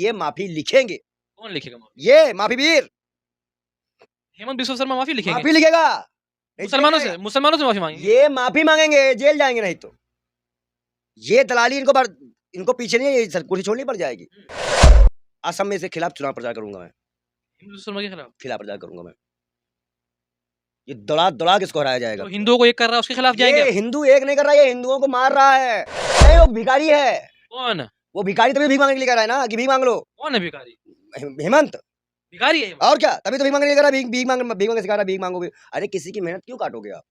ये माफी लिखेंगे। कौन लिखेगा माफी? ये माफी वीर हेमंत बिस्वा शर्मा माफी लिखेंगे? माफी लिखेगा। मुसलमानों से माफी मांगेंगे? ये माफी मांगेंगे, जेल जाएंगे नहीं तो। ये दलाली इनको पीछे नहीं, ये कुर्सी छोड़नी पड़ जाएगी। असम में इसके खिलाफ चुनाव प्रचार करूंगा मैं, हेमंत बिस्वा शर्मा के खिलाफ प्रचार करूंगा मैं। ये दौड़ा किसको हराया जाएगा? तो हिंदुओं को एक कर रहा है उसके खिलाफ जाएंगे? ये हिंदू एक नहीं कर रहा है, ये हिंदुओं को मार रहा है। नहीं, वो भिखारी है। कौन? वो भिखारी तभी भीख मांगने के लिए कह रहा है ना कि भीख मांग लो। कौन है भिखारी? हेमंत भिखारी है? और क्या, तभी तो भीख मांगने के लिए कह रहा है। भीख मांगने सिखा रहा है, भीख मांगो। अरे किसी की मेहनत क्यों काटोगे आप?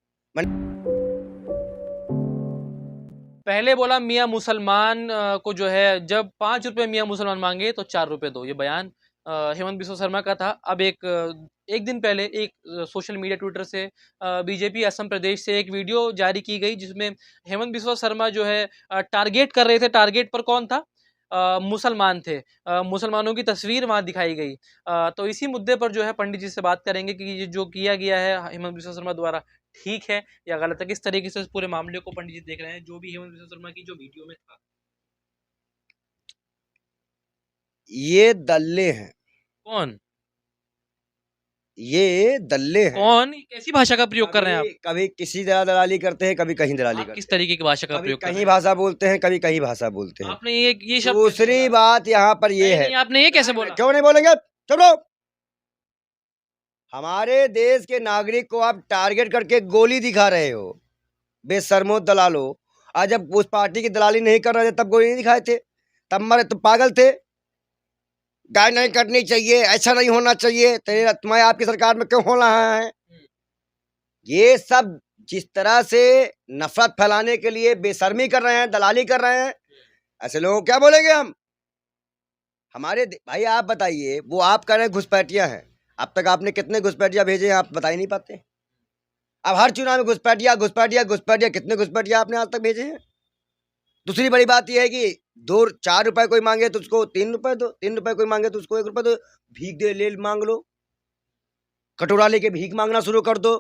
पहले बोला मियाँ मुसलमान को जो है जब 5 रुपए मियाँ मुसलमान मांगे तो 4 रुपए दो, ये बयान हेमंत बिस्वा शर्मा का था। अब एक दिन पहले एक सोशल मीडिया ट्विटर से बीजेपी असम प्रदेश से एक वीडियो जारी की गई जिसमें हेमंत बिस्वा शर्मा जो है टारगेट कर रहे थे। टारगेट पर कौन था? मुसलमान थे। मुसलमानों की तस्वीर वहां दिखाई गई। तो इसी मुद्दे पर जो है पंडित जी से बात करेंगे कि ये जो किया गया है हेमंत बिस्वा शर्मा द्वारा ठीक है या गलत है, किस तरीके से इस पूरे मामले को पंडित जी देख रहे हैं, जो भी हेमंत बिस्वा शर्मा की जो वीडियो में था। ये दल्ले हैं। कौन? ये दल्ले हैं। कौन? कैसी भाषा का प्रयोग कर रहे हैं आप? कभी किसी तरह दलाली करते हैं, कभी कहीं दलाली करते हैं। किस तरीके की भाषा का कभी प्रयोग कर रहे कहीं हैं? भाषा बोलते हैं, कभी कहीं भाषा बोलते हैं। आपने ये शब्द दूसरी बात यहाँ पर ये है, आपने ये कैसे बोला? क्यों नहीं बोलेंगे? चलो, हमारे देश के नागरिक को आप टारगेट करके गोली दिखा रहे हो, बेशर्मो दलालो। आज जब उस पार्टी की दलाली नहीं कर रहे थे तब गोली नहीं दिखाए थे, तब मरे तो पागल थे। गाय नहीं कटनी चाहिए, ऐसा नहीं होना चाहिए, तुम्हारे आपकी सरकार में क्यों हो रहा है? ये सब जिस तरह से नफरत फैलाने के लिए बेशर्मी कर रहे हैं, दलाली कर रहे हैं, ऐसे लोगों को क्या बोलेंगे हम? हमारे भाई आप बताइए, वो आप कह रहे हैं घुसपैठिया हैं, अब तक आपने कितने घुसपैठिया भेजे हैं आप बता ही नहीं पाते। अब हर चुनाव में घुसपैठिया घुसपैठिया घुसपैठिया, कितने घुसपैठिया आपने आज तक भेजे हैं? दूसरी बड़ी बात यह है कि 4 रुपए कोई मांगे तो उसको 3 रुपए दो, 3 रुपए कोई मांगे तो उसको 1 रुपए दो। भीख दे ले मांग लो, कटोरा लेके भीख मांगना शुरू कर दो,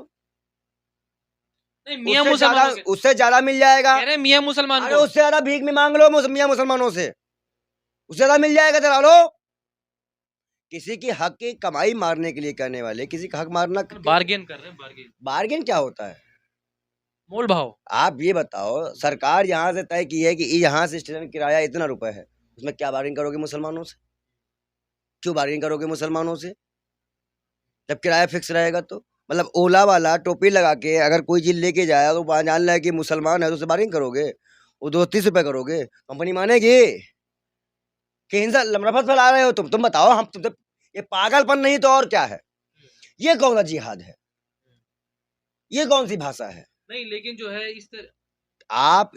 मियां मुसलमानों से उससे ज्यादा मिल जाएगा। कह रहे हैं मियां मुसलमान अरे को उससे ज्यादा भीख में मांग लो मियां मुसलमानों से, उससे ज्यादा मिल जाएगा। जरा लो, किसी की हक की कमाई मारने के लिए कहने वाले किसी का हक मारना, बार्गेन कर रहे हैं। बार्गेन क्या होता है? मोल भाव। आप ये बताओ, सरकार यहाँ से तय की है कि यहाँ से स्टेशन किराया इतना रुपए है, उसमें क्या बार्गेन करोगे मुसलमानों से? क्यों बार्गेन करोगे मुसलमानों से जब किराया फिक्स रहेगा? तो मतलब ओला वाला टोपी लगा के अगर कोई चीज लेके जाए तो वहां जान है कि मुसलमान है तो उसे बार्गेन करोगे? वो 230 रुपए करोगे, कंपनी मानेगी? कि हिंसा नफरत फैला रहे हो तुम बताओ। हम तुम ये पागलपन नहीं तो और क्या है? ये कौन सा जिहाद है? ये कौन सी भाषा है? नहीं, लेकिन जो है इस तरह आप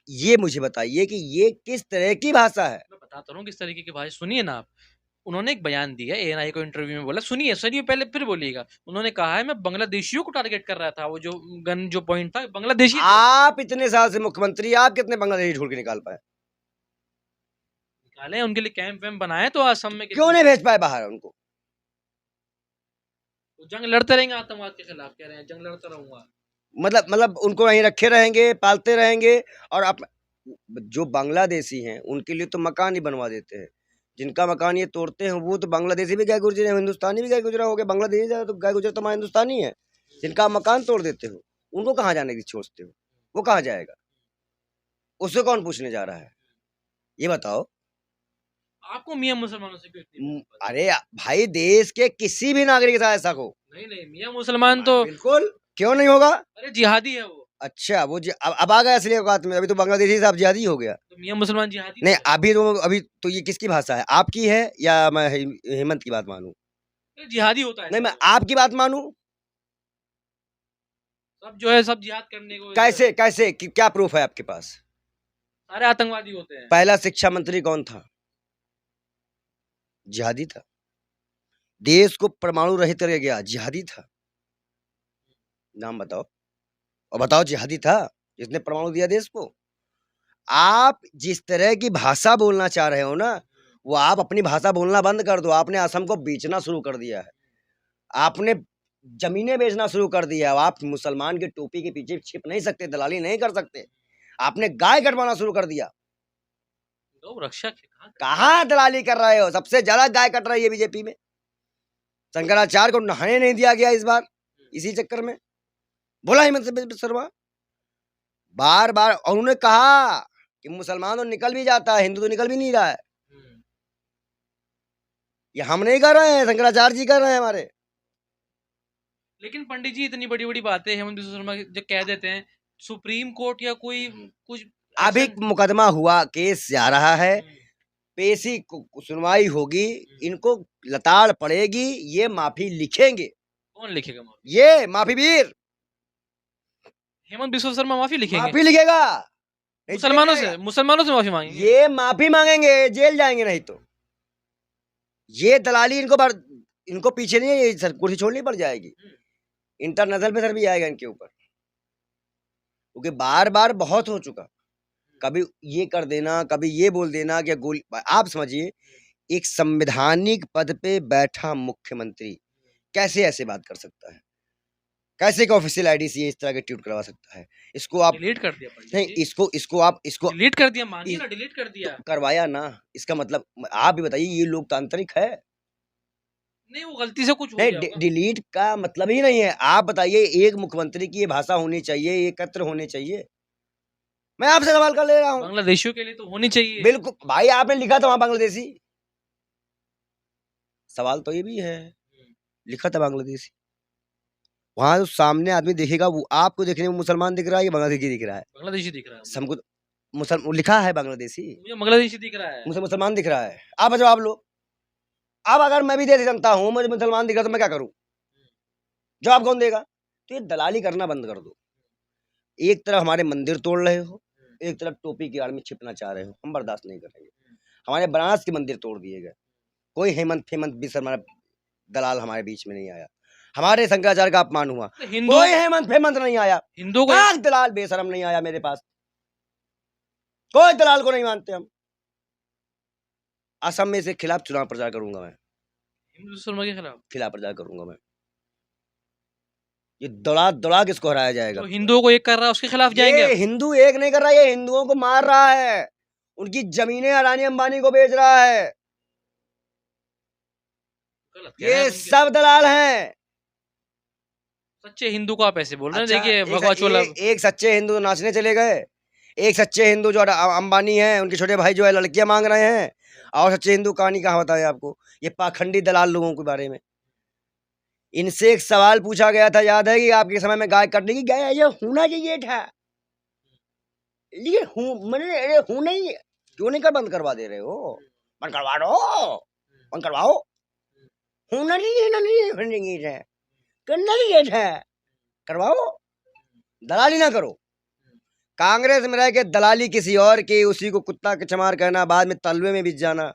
ये मुझे बताइए कि ये किस तरह की भाषा है? मैं बताता हूँ किस तरीके की भाषा। सुनिए ना आप, उन्होंने एक बयान दिया एएनआई को इंटरव्यू में, बोला सुनिए पहले फिर बोलिएगा। उन्होंने कहा है मैं बांग्लादेशियों को टारगेट कर रहा था, वो जो गन जो पॉइंट था बांग्लादेशी। आप इतने साल से मुख्यमंत्री, आप कितने बांग्लादेशी ढूंढ के निकाल पाए? निकाले, उनके लिए कैंप वैम्प बनाए तो असम में क्यों नहीं भेज पाए बाहर उनको? जंग लड़ते रहेंगे आतंकवाद के खिलाफ, कह रहे हैं जंग लड़ता रहूंगा। मतलब उनको वहीं रखे रहेंगे, पालते रहेंगे। और आप जो बांग्लादेशी हैं उनके लिए तो मकान ही बनवा देते हैं। जिनका मकान ये तोड़ते हैं वो तो बांग्लादेशी भी गए गुजरे, हिंदुस्तानी भी गए गुजरा हो गया। बांग्लादेशी तो गए गुजरा तो हमारा हिंदुस्तानी है। जिनका मकान तोड़ देते हो उनको कहाँ जाने की सोचते हो? वो कहाँ जाएगा? उससे कौन पूछने जा रहा है? ये बताओ। आपको मियां मुसलमानों से क्यों इतनी? अरे भाई, देश के किसी भी नागरिक के साथ ऐसा हो? नहीं, मियां मुसलमान तो बिल्कुल, क्यों नहीं होगा? अरे जिहादी है वो। अच्छा, वो अब आ गया असली औकात में। अभी तो बांग्लादेशी साहब जिहादी हो गया। तो मियां मुसलमान जिहादी नहीं, अभी तो ये किसकी भाषा है? आपकी है या मैं हेमंत की बात मानूं? जिहादी होता है। नहीं, मैं आपकी बात मानूं? सब जो है सब जिहाद करने को कैसे क्या प्रूफ है आपके पास? सारे आतंकवादी होते हैं। पहला शिक्षा मंत्री कौन था? जिहादी था। देश को परमाणु रहित कर गया, जिहादी था। नाम बताओ, और बताओ जिहादी था जिसने परमाणु दिया देश को। आप जिस तरह की भाषा बोलना चाह रहे हो ना, वो आप अपनी भाषा बोलना बंद कर दो। आपने असम को बेचना शुरू कर दिया है, आपने जमीनें बेचना शुरू कर दिया है। आप मुसलमान के टोपी के पीछे छिप नहीं सकते, दलाली नहीं कर सकते। आपने गाय कटवाना शुरू कर दिया। गौ रक्षा के कहाँ दलाली कर रहे हो? सबसे ज्यादा गाय कट रही है बीजेपी में। शंकराचार्य को नहाने नहीं दिया गया इस बार, इसी चक्कर में बोला हेमंत शर्मा बार बार। और उन्होंने कहा कि मुसलमान तो निकल भी जाता है, हिंदू तो निकल भी नहीं रहा है। ये हम नहीं कर रहे हैं, शंकराचार्य जी कर रहे हैं हमारे। लेकिन पंडित जी इतनी बड़ी बड़ी बातें हेमंत बिस्वा शर्मा जो कह देते हैं, सुप्रीम कोर्ट या कोई कुछ अभी मुकदमा हुआ, केस जा रहा है, पेशी सुनवाई होगी, इनको लताड़ पड़ेगी, ये माफी लिखेंगे। कौन लिखेगा माफी? ये माफी वीर हेमंत बिस्वा शर्मा माफी लिखेंगे? माफी लिखेगा। मुसलमानों से माफी मांगेंगे? ये माफी मांगेंगे, जेल जाएंगे नहीं तो। ये दलाली इनको पीछे नहीं है, सर कुर्सी छोड़नी पड़ जाएगी, इंटरनेशनल पे सर भी आएगा इनके ऊपर, क्योंकि बार बार बहुत हो चुका। कभी ये कर देना, कभी ये बोल देना कि गोली। आप समझिए, एक संवैधानिक पद पे बैठा मुख्यमंत्री कैसे ऐसे बात कर सकता है? कैसे एक ऑफिशियल आईडी से इस तरह के ट्वीट करवा सकता है? इसको आप डिलीट कर दिया पंडित नहीं, जी। इसको डिलीट कर दिया, मानिए ना, डिलीट कर दिया। करवाया ना, इसका मतलब आप भी बताइए, ये लोकतांत्रिक है? नहीं, वो गलती से कुछ हो नहीं, गया होगा। डिलीट का मतलब ही नहीं है। आप बताइए, एक मुख्यमंत्री की ये भाषा होनी चाहिए, एकत्र होने चाहिए। मैं आपसे सवाल कर ले रहा हूँ। बांग्लादेशियों के लिए तो होनी चाहिए। बिल्कुल भाई, आपने लिखा था वहां बांग्लादेशी, सवाल तो ये भी है, लिखा था बांग्लादेशी। वहां जो सामने आदमी देखेगा, वो आपको देखने में मुसलमान दिख रहा है या बांग्लादेशी दिख रहा है? बांग्लादेशी दिख रहा है हमको मुसलमान लिखा है, बांग्लादेशी, मुझे बांग्लादेशी दिख रहा है। मुझे मुसलमान दिख रहा है। आप जवाब लो। अब अगर मैं भी देश जनता हूँ, मुझे मुसलमान दिख रहा तो मैं क्या करूं? जवाब कौन देगा? तो ये दलाली करना बंद कर दो। एक तरफ हमारे मंदिर तोड़ रहे हो, एक तरफ टोपी की आड़ में छिपना चाह रहे हो, हम बर्दाश्त नहीं करेंगे। हमारे बनारस के मंदिर तोड़ दिए गए, कोई हेमंत बिस्वा दलाल हमारे बीच में नहीं आया। हमारे शंकराचार्य का अपमान हुआ, कोई हेमंत नहीं आया। हिंदुओं को एक दलाल बेशरम नहीं आया मेरे पास, कोई दलाल को नहीं मानते हम। असम में इसके खिलाफ चुनाव प्रचार करूंगा मैं, हेमंत बिस्वा शर्मा के खिलाफ प्रचार करूंगा मैं। ये दौड़ा किसको हराया जाएगा? तो हिंदुओं को एक कर रहा है, उसके खिलाफ जाएंगे? ये हिंदू एक नहीं कर रहा, ये हिंदुओं को मार रहा है, उनकी जमीनें अडानी अंबानी को बेच रहा है। ये सब दलाल हैं। सच्चे हिंदू को आप ऐसे बोल रहे हैं? अच्छा, देखिए भगवा चोला। एक सच्चे हिंदू तो नाचने चले गए, एक सच्चे हिंदू जो अंबानी है, उनके छोटे भाई जो है लड़कियां मांग रहे हैं, और सच्चे हिंदू कहानी कहाँ बताए आपको? ये पाखंडी दलाल लोगों के बारे में। इनसे एक सवाल पूछा गया था, याद है कि आपके समय में गाय कटने की, गाय ये होना चाहिए था, ये हूं नहीं, क्यों नहीं कर बंद करवा दे रहे हो? बंद करवा दो, बंद करवाओ। होना नहीं है, करना चाहिए था, करवाओ, दलाली ना करो। कांग्रेस में रह के दलाली किसी और की, उसी को कुत्ता के चमार कहना, बाद में तलवे में बिछ जाना,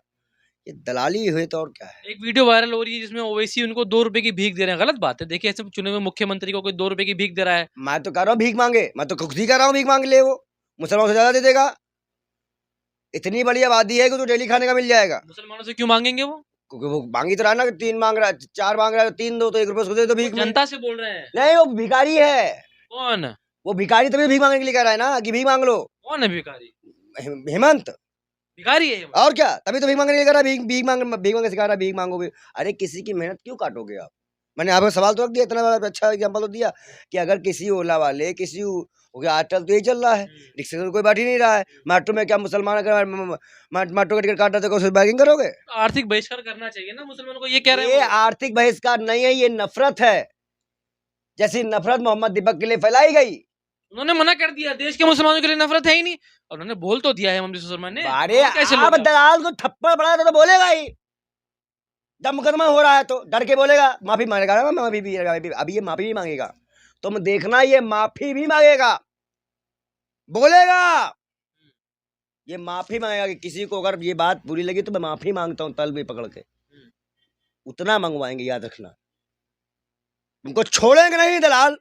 ये दलाली हुई तो और क्या है? एक वीडियो वायरल हो रही है जिसमें ओवैसी उनको 2 रुपए की भीख दे रहे हैं, गलत बात है। देखिए, ऐसे चुने हुए मुख्यमंत्री को कोई 2 रुपए की भीख दे रहा है। मैं तो कह रहा हूँ भीख मांगे, मैं तो खुद ही कह रहा हूँ भीख मांग ले, वो मुसलमानों से ज्यादा दे देगा। इतनी बड़ी आबादी है कि तो डेली खाने का मिल जाएगा। मुसलमानों से क्यों मांगेंगे वो? क्योंकि वो मांगी तो रहा ना, 3 मांग रहा है, 4 मांग रहा है, 3 दो तो 1 रुपए उसको दे दो भीख में। जनता से बोल रहे हैं। नहीं, वो भिखारी है। कौन? वो भिखारी तभी भीख मांगने के लिए कह रहा है ना, कि भीख मांग लो। कौन है भिखारी? हेमंत भिखारी है हेमंत। और क्या, तभी तो भीख मांगने के लिए कह रहा है, भीख मांगे सिखा रहा है, भीख मांगो। अरे किसी की मेहनत क्यों काटोगे आप? मैंने आपको सवाल तो रख दिया, इतना अच्छा एग्जाम्पल तो दिया कि अगर किसी ओला वाले, किसी हो गया, आजकल तो यही चल रहा है, रिक्शे में कोई बैठ ही नहीं रहा है, मेट्रो में क्या मुसलमान अगर मेट्रो का टिकट काटा तो बैगिंग करोगे? आर्थिक बहिष्कार करना चाहिए ना मुसलमानों को, ये कह रहे हैं। ये आर्थिक बहिष्कार नहीं है, ये नफरत है। जैसी नफरत मोहम्मद दीपक के लिए फैलाई गई, उन्होंने मना कर दिया, देश के मुसलमानों के लिए नफरत है ही नहीं, और उन्होंने बोल तो दिया है हेमंत बिस्वा शर्मा ने। अरे कैसे आप दलाल को थप्पड़ पड़ा तो बोलेगा ही, जब मुकदमा हो रहा है तो डर के बोलेगा, माफी मांगेगा, माफी भी, अभी ये माफी भी मांगेगा, तुम देखना, ये माफी भी मांगेगा, बोलेगा, ये माफी मांगेगा कि किसी को अगर ये बात बुरी लगी तो मैं माफी मांगता हूं, तल भी पकड़ के उतना मंगवाएंगे, याद रखना। उनको छोड़ेंगे नहीं दलाल,